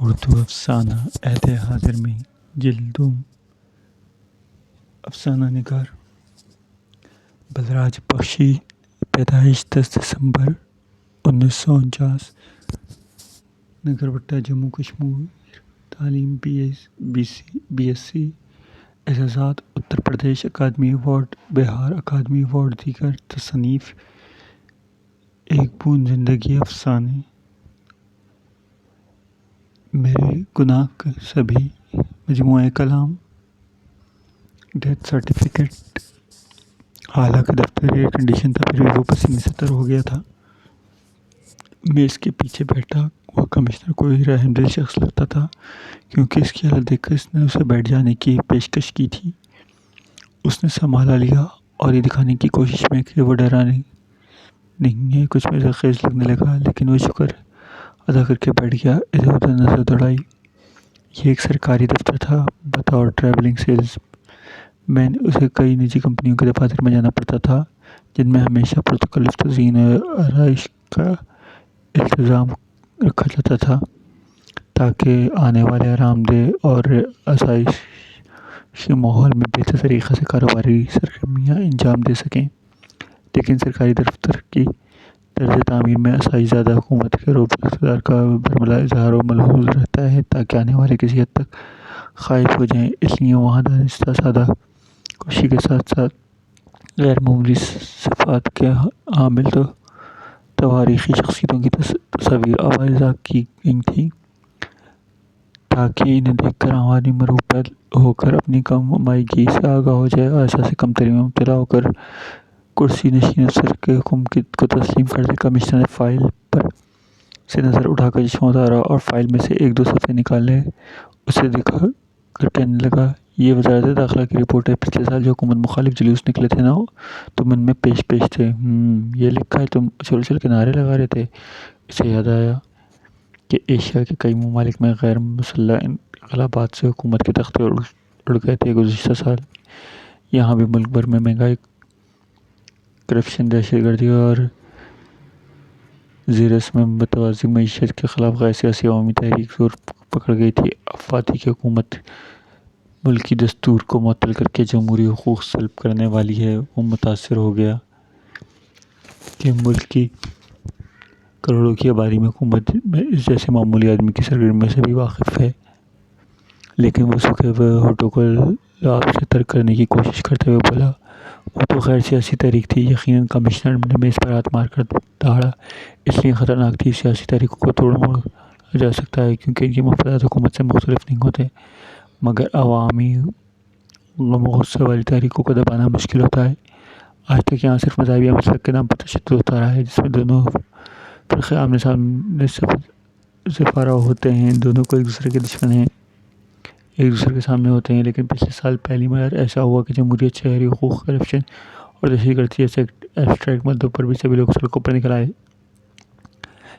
اردو افسانہ عہد حاضر میں جلدوم افسانہ نگار بلراج بخشی پیدائش 10 دسمبر 1949 نگروٹہ جموں کشمیر تعلیم بی ایس سی اعزازات اتر پردیش اکادمی ایوارڈ بہار اکادمی ایوارڈ دیگر تصنیف ایک بوند زندگی افسانے میرے گناہ کے سبھی مجموعہ کلام ڈیتھ سرٹیفکیٹ حالانکہ دفتر ایئر کنڈیشن تھا پھر بھی وہ پسینے سے تر ہو گیا تھا۔ میز کے پیچھے بیٹھا وہ کمشنر کوئی رحم دل شخص لگتا تھا کیونکہ اس کی حالت دیکھ کر اس نے اسے بیٹھ جانے کی پیشکش کی تھی۔ اس نے سنبھالا لیا اور یہ دکھانے کی کوشش میں کہ وہ ڈرا نہیں ہے کچھ مزہ خیز لگنے لگا، لیکن وہ شکر ادا کر کے بیٹھ گیا۔ ادھر ادھر نظر دوڑائی۔ یہ ایک سرکاری دفتر تھا۔ بطور ٹریولنگ سیلز مین اسے کئی نجی کمپنیوں کے دفاتر میں جانا پڑتا تھا جن میں ہمیشہ پرتکلف تزئین اور آرائش کا التزام رکھا جاتا تھا تاکہ آنے والے آرام دہ اور آسائشی ماحول میں بہتر طریقے سے کاروباری سرگرمیاں انجام دے سکیں۔ لیکن سرکاری دفتر کی طرز تعمیر میں آسائش زیادہ حکومت کے رعب الاقتدار کا برملا اظہار و ملحوظ رہتا ہے تاکہ آنے والے کسی حد تک خائف ہو جائیں۔ اس لیے وہاں دانستہ سادہ کوشی کے ساتھ ساتھ غیر معمولی صفات کے حامل تواریخی شخصیتوں کی تصاویر آویزاں کی گئی تھیں تاکہ انہیں دیکھ کر عام آدمی مرعوب ہو کر اپنی کم مائیگی سے آگاہ ہو جائے، آشا سے کمتری میں مبتلا ہو کر کرسی نشین افسر کے حکم کو تسلیم کر دے۔ کمشنر نے فائل پر سے نظر اٹھا کر چشمہ اتارا اور فائل میں سے ایک دو صفحے نکالے اسے دکھا کر کہنے لگا، یہ وزارت داخلہ کی رپورٹ ہے۔ پچھلے سال جو حکومت مخالف جلوس نکلے تھے نا، تم ان میں پیش تھے۔ یہ لکھا ہے تم اچھل کے نعرے لگا رہے تھے۔ اسے یاد آیا کہ ایشیا کے کئی ممالک میں غیر مسلح انقلابات سے حکومت کے تختے اڑ گئے تھے گزشتہ سال۔ یہاں بھی ملک بھر میں مہنگائی، کرپشن، دہشت گردی اور زیر اسم متوازی معیشت کے خلاف غیر سیاسی عوامی تحریک زور پکڑ گئی تھی۔ افواتی کہ حکومت ملکی دستور کو معطل کر کے جمہوری حقوق سلب کرنے والی ہے، وہ متاثر ہو گیا کہ ملک کی کروڑوں کی آبادی میں حکومت اس جیسے معمولی آدمی کی سرگرمیوں سے بھی واقف ہے، لیکن وہ سوکھے ہوئے ہونٹوں کو لعاب سے تر کرنے کی کوشش کرتے ہوئے بولا، وہ تو غیر سیاسی تحریک تھی۔ یقیناً کمشنر نے میز پر ہاتھ مار کر دہاڑا، اس لیے خطرناک تھی۔ سیاسی تحریکوں کو توڑ موڑا جا سکتا ہے کیونکہ ان کے مفادات حکومت سے مختلف نہیں ہوتے، مگر عوامی غم و غصے والی تحریکوں کو دبانا مشکل ہوتا ہے۔ آج تک یہاں صرف مذہب یا مسلک کے نام پر تشدد ہوتا رہا ہے جس میں دونوں فرقے آمنے سامنے سفارا ہوتے ہیں، دونوں کو ایک دوسرے کے دشمن ہیں، ایک دوسرے کے سامنے ہوتے ہیں۔ لیکن پچھلے سال پہلی بار ایسا ہوا کہ جمہوریت، شہری حقوق، کرپشن اور دہشت گردی جیسے ایبسٹریکٹ مدوں پر بھی سبھی لوگ سڑکوں پر نکل آئے،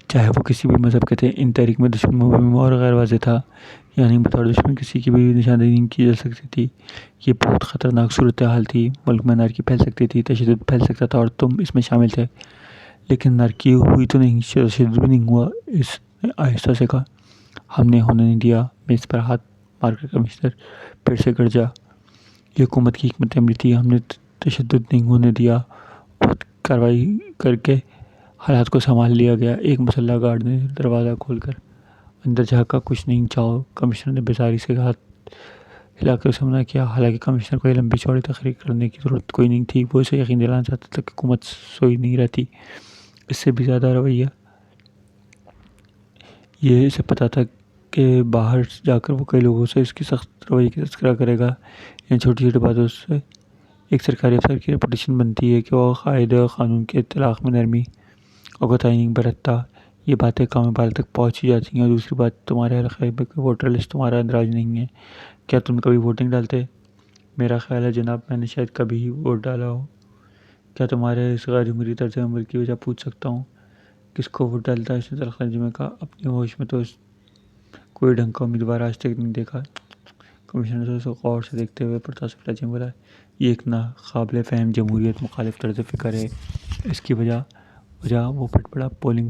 چاہے وہ کسی بھی مذہب کے تھے۔ ان تحریک میں دشمن مبہم اور غیر واضح تھا، یعنی بطور دشمن کسی کی بھی نشاندہی نہیں کی جا سکتی تھی۔ یہ بہت خطرناک صورتحال تھی۔ ملک میں انارکی پھیل سکتی تھی، تشدد پھیل سکتا تھا اور تم اس میں شامل تھے۔ لیکن انارکی ہوئی تو نہیں، تشدد بھی نہیں ہوا، اس نے آہستہ سے کہا۔ ہم نے ہونے نہیں دیا۔ میز پر ہاتھ مار کر کمشنر پھر سے گرجا۔ یہ حکومت کی حکمت عملی تھی، ہم نے تشدد نہیں ہونے دیا۔ وقت کارروائی کر کے حالات کو سنبھال لیا گیا۔ ایک مسلح گارڈ نے دروازہ کھول کر اندر جھانکا۔ کچھ نہیں، جاؤ، کمشنر نے بیزاری سے ہاتھ ہلا کر اسے منع کیا۔ حالانکہ کمشنر کو یہ لمبی چوڑی تقریر کرنے کی ضرورت کوئی نہیں تھی، وہ اسے یقین دلانا چاہتا تھا کہ حکومت سوئی نہیں رہتی۔ اس سے بھی زیادہ رویہ یہ اسے پتہ تھا کہ باہر جا کر وہ کئی لوگوں سے اس کی سخت رویے کی تذکرہ کرے گا۔ ان چھوٹی چھوٹی باتوں سے ایک سرکاری افسر کی ریپوٹیشن بنتی ہے کہ وہ قاعدہ قانون کے اطلاق میں نرمی اور کوتاہی نہیں برتتا۔ یہ باتیں قومی عدالت تک پہنچ ہی جاتی ہیں۔ اور دوسری بات، تمہارے حلقے میں ووٹر لسٹ تمہارا اندراج نہیں ہے۔ کیا تم کبھی ووٹ نہیں ڈالتے؟ میرا خیال ہے جناب، میں نے شاید کبھی ہی ووٹ ڈالا ہو۔ کیا تمہارے اس غیر جمہوری طرز عمل کی وجہ پوچھ سکتا ہوں؟ کس کو ووٹ ڈالتا ہے؟ اس نے تلخ میں کہا۔ اپنے ہوش میں تو کوئی ڈھنگ کا امیدوار آج تک نہیں دیکھا۔ کمشنر نے اسے غور سے دیکھتے ہوئے پرتاسف لہجے میں بولا، یہ ایک ناقابل فہم جمہوریت مخالف طرز فکر ہے۔ اس کی وجہ وہ پٹ پڑا، پولنگ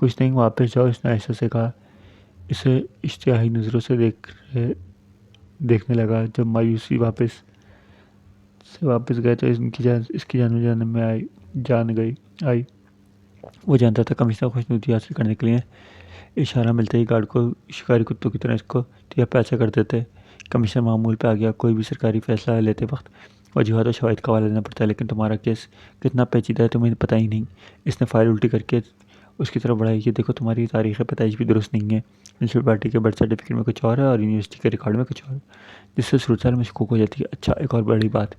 کچھ نہیں، واپس جاؤ، اس نے عائشہ سے کہا۔ اسے اشتہائی نظروں سے دیکھنے لگا۔ جب مایوسی واپس گئے تو اس کی جان میں آئی۔ وہ جانتا تھا کمشنر خوشنودی حاصل کرنے کے لیے اشارہ ملتے ہی گارڈ کو شکاری کتوں کی طرح اس کو دیا پیچھا کر دیتے۔ کمشنر معمول پہ آ گیا۔ کوئی بھی سرکاری فیصلہ لیتے وقت وجوہات و شواہد کا حوالہ دینا پڑتا ہے، لیکن تمہارا کیس کتنا پیچیدہ ہے تمہیں پتہ ہی نہیں۔ اس نے فائل الٹی کر کے اس کی طرف بڑھائی کہ دیکھو تمہاری تاریخ پیدائش بھی درست نہیں ہے، میونسپل پارٹی کے برتھ سرٹیفکیٹ میں کچھ اور ہے اور یونیورسٹی کے ریکارڈ میں کچھ اور، جس سے صورتحال میں شکوک ہو جاتی ہے۔ اچھا، ایک اور بڑی بات،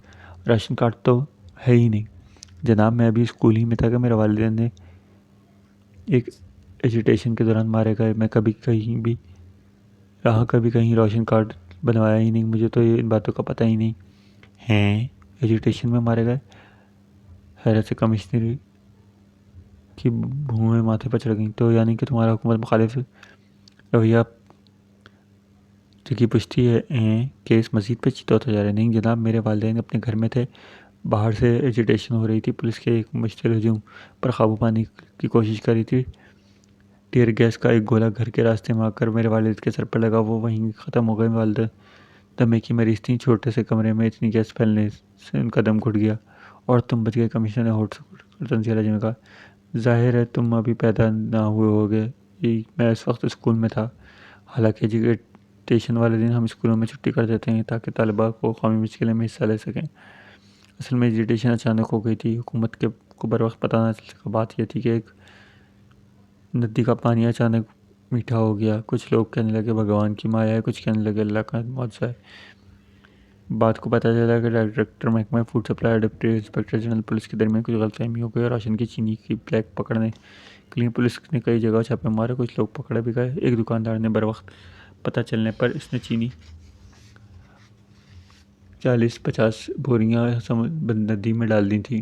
راشن کارڈ تو ہے ہی نہیں۔ جناب، میں ابھی اسکول ہی میں تھا کہ میرے والدین نے ایک ایجیٹیشن کے دوران مارے گئے۔ میں کبھی کہیں راشن کارڈ بنوایا ہی نہیں، مجھے تو ان باتوں کا پتہ ہی نہیں۔ ہیں؟ ایجیٹیشن میں مارے گئے؟ حیرت سے کمشنری کی بھوئیں ماتھے پر چڑھ گئیں۔ تو یعنی کہ تمہارا حکومت مخالف رویہ کی پشتی ہے؟ کیس مزید پیچیدہ ہوتا جا رہا ہے۔ نہیں جناب، میرے والدین اپنے گھر میں تھے، باہر سے ایجیٹیشن ہو رہی تھی، پولیس کے ایک مشتعل ہجوم پر قابو پانے کی کوشش کر رہی تھی۔ ٹیئر گیس کا ایک گولہ گھر کے راستے میں آ کر میرے والد کے سر پر لگا، وہ وہیں ختم ہو گئے۔ والدہ دمے کی مریض تھیں، چھوٹے سے کمرے میں اتنی گیس پھیلنے سے ان کا دم گھٹ گیا۔ اور تم بچ گئے؟ کمشنر نے ہونٹ تنزیہ لہجے میں کہا۔ ظاہر ہے تم ابھی پیدا نہ ہوئے ہوگے، میں اس وقت اسکول میں تھا۔ حالانکہ ایجوکیشن والے دن ہم اسکولوں میں چھٹی کر دیتے ہیں تاکہ طلباء کو قومی مشکلیں میں حصہ لے سکیں۔ اصل میں ایجوکیشن اچانک ہو گئی تھی، حکومت کو بر وقت پتہ نہ چل سکا۔ بات یہ تھی کہ ایک ندی کا پانی اچانک میٹھا ہو گیا۔ کچھ لوگ کہنے لگے بھگوان کی مایا ہے، کچھ کہنے لگے اللہ کا معجزہ ہے۔ بات کو پتہ چلا کہ ڈائریکٹر محکمہ فوڈ سپلائی اور ڈپٹی انسپکٹر جنرل پولیس کے درمیان کچھ غلط فہمی ہو گئی اور راشن کی چینی کی بلیک پکڑنے کے لیے پولیس نے کئی جگہ چھاپے مارے، کچھ لوگ پکڑے بھی گئے۔ ایک دکاندار نے بر وقت پتہ چلنے پر اس نے چینی 40-50 بوریاں ندی میں ڈال دی تھیں۔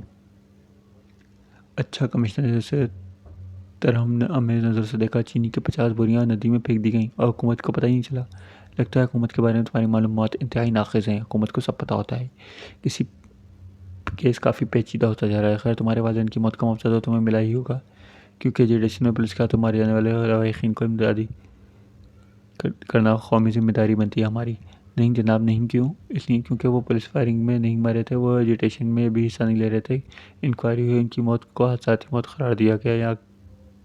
اچھا، کمشنر نے جیسے ترہم آمیز نظر سے دیکھا۔ چینی کی 50 بوریاں ندی میں پھینک دی گئیں اور حکومت کو پتہ ہی نہیں چلا۔ لگتا ہے حکومت کے بارے میں تمہاری معلومات انتہائی ناقص ہیں، حکومت کو سب پتہ ہوتا ہے۔ کیس کافی پیچیدہ ہوتا جا رہا ہے۔ خیر، تمہارے والدین کی موت کا معاوضہ تو تمہیں ملا ہی ہوگا، کیونکہ ایجوکیشن میں پولیس کے ہاتھوں مارے جانے والے لواحقین کو امدادی کرنا قومی ذمہ داری بنتی ہے ہماری۔ نہیں جناب، نہیں۔ کیوں؟ اس لیے کیونکہ وہ پولیس فائرنگ میں نہیں مرے تھے، وہ ایجیٹیشن میں بھی حصہ نہیں لے رہے تھے۔ انکوائری ہوئی، ان کی موت کو حادثاتی موت قرار دیا گیا، یا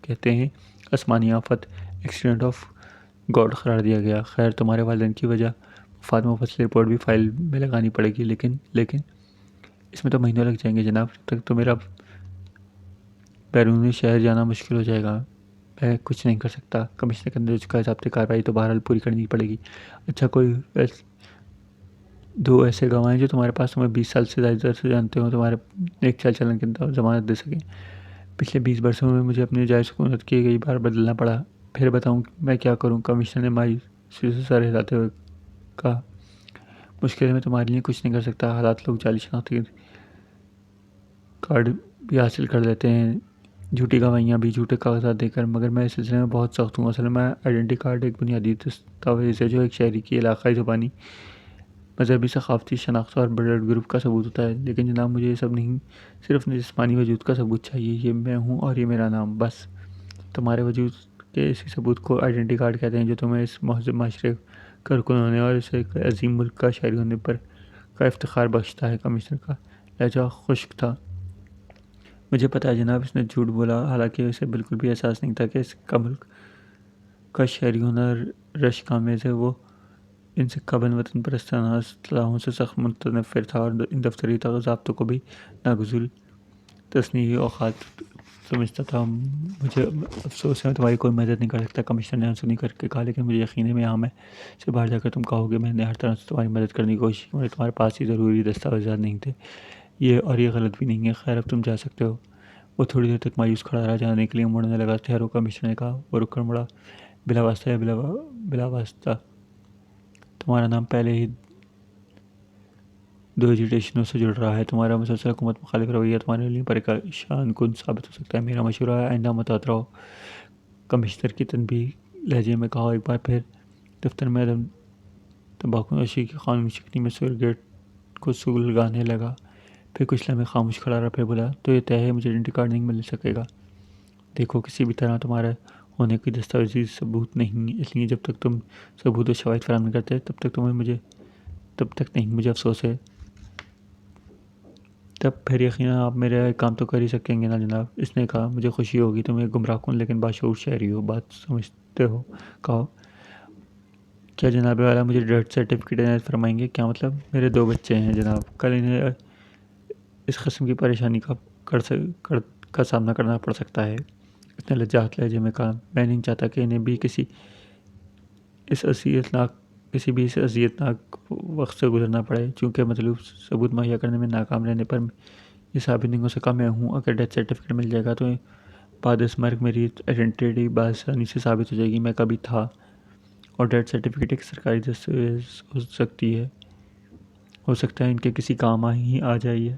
کہتے ہیں آسمانی آفت، ایکسیڈنٹ آف گاڈ قرار دیا گیا۔ خیر، تمہارے والدین کی وفات مفصل رپورٹ بھی فائل میں لگانی پڑے گی، لیکن اس میں تو مہینوں لگ جائیں گے جناب، جب تک تو میرا بیرون شہر جانا مشکل ہو جائے گا۔ میں کچھ نہیں کر سکتا۔ کمشنر کے اندر چکا ضابطۂ کارروائی تو بہرحال پوری کرنی پڑے گی۔ اچھا، کوئی دو ایسے گواہ جو تمہارے پاس تمہیں 20 سال سے زیادہ سے جانتے ہوں، تمہارے ایک چال چلن کی ضمانت دے سکیں۔ پچھلے 20 برسوں میں مجھے اپنی جائے سکونت کی کئی بار بدلنا پڑا، پھر بتاؤں میں کیا کروں؟ کمشنر نے مایوسی سے سر ہلاتے ہوئے کہا۔ مشکل ہے، میں تمہارے لیے کچھ نہیں کر سکتا۔ حالات لوگ جعلی شناختی کارڈ بھی حاصل کر لیتے ہیں، جھوٹی گواہیاں بھی، جھوٹے کاغذات دے کر، مگر میں اس سلسلے میں بہت سخت ہوں۔ اصل میں آئیڈینٹی کارڈ ایک بنیادی دستاویز ہے جو ایک شہری کی علاقائی، زبانی، مذہبی، ثقافتی شناخت اور بلڈ گروپ کا ثبوت ہوتا ہے۔ لیکن جناب، مجھے یہ سب نہیں، صرف جسمانی وجود کا ثبوت چاہیے۔ یہ میں ہوں اور یہ میرا نام، بس۔ تمہارے وجود کے اسی ثبوت کو آئیڈینٹی کارڈ کہتے ہیں، جو تمہیں اس مہذب معاشرے کا رکن ہونے اور اس ایک عظیم ملک کا شہری ہونے پر کا افتخار بخشتا ہے۔ کمشنر کا لہجہ خشک تھا۔ مجھے پتہ ہے جناب، اس نے جھوٹ بولا، حالانکہ اسے بالکل بھی احساس نہیں تھا کہ اس کا ملک کا شہری ہونا رشک آمیز ہے۔ وہ ان سے قبل وطن پرستانہ اصطلاحوں سے سخت متنفر تھا اور ان دفتری ضابطوں کو بھی ناگزیر تصنیعی اوقات سمجھتا تھا۔ مجھے افسوس ہے، میں تمہاری کوئی مدد نہیں کر سکتا، کمشنر نے آنسونی کر کے کہا، لیکن مجھے یقین ہے میں یہاں سے باہر جا کر تم کہو گے میں نے ہر طرح سے تمہاری مدد کرنے کی کوشش کی، مگر تمہارے پاس ہی ضروری دستاویزات نہیں تھے۔ یہ غلط بھی نہیں ہے۔ خیر، اب تم جا سکتے ہو۔ وہ تھوڑی دیر تک مایوس کھڑا رہا، جانے کے لیے مڑنے لگا۔ ٹھہرو، کمشنر نے کہا۔ وہ رک کر مڑا۔ بلا واسطہ یا بلا واسطہ، تمہارا نام پہلے ہی 2 ایجیٹیشنوں سے جڑ رہا ہے۔ تمہارا مسلسل حکومت مخالف رویہ تمہارے لیے پریشان کن ثابت ہو سکتا ہے۔ میرا مشورہ ہے آئندہ محتاط رہو۔ کمشنر کی تنبیہی لہجے میں کہا۔ ایک بار پھر دفتر میں عدم تمباکو نوشی کی قانونی شکنی میں سگریٹ کو سلگانے لگا، پھر کچھ لمحے خاموش کھڑا رہا، پھر بولا، تو یہ طے ہے مجھے آئیڈینٹی کارڈ نہیں مل سکے گا؟ دیکھو کسی بھی طرح تمہارا ہونے کی دستاویزی ثبوت نہیں ہے، اس لیے جب تک تم ثبوت و شواہد فراہم نہیں کرتے تب تک نہیں مجھے افسوس ہے۔ تب پھر یقیناً آپ میرا ایک کام تو کر ہی سکیں گے نا جناب، اس نے کہا۔ مجھے خوشی ہوگی، تم ایک گمراہ کن لیکن باشعور شہری ہو، بات سمجھتے ہو۔ کہو کیا جناب والا مجھے ڈیتھ سرٹیفکیٹ عنایت فرمائیں گے؟ کیا مطلب؟ میرے 2 بچے ہیں جناب، کل انہیں اس قسم کی پریشانی کا سامنا کرنا پڑ سکتا ہے۔ اس نے لجاجت لہجے میں کہا، میں نہیں چاہتا کہ انہیں بھی کسی بھی اس اذیتناک وقت سے گزرنا پڑے۔ چونکہ مطلوب ثبوت مہیا کرنے میں ناکام رہنے پر یہ ثابت نہیں ہو سکا میں ہوں۔ اگر ڈیتھ سرٹیفکیٹ مل جائے گا تو بعد از مرگ میری آئیڈینٹی بآسانی سے ثابت ہو جائے گی، میں کبھی تھا۔ اور ڈیتھ سرٹیفکیٹ ایک سرکاری دستاویز ہو سکتا ہے ان کے کسی کام ہی آ جائے۔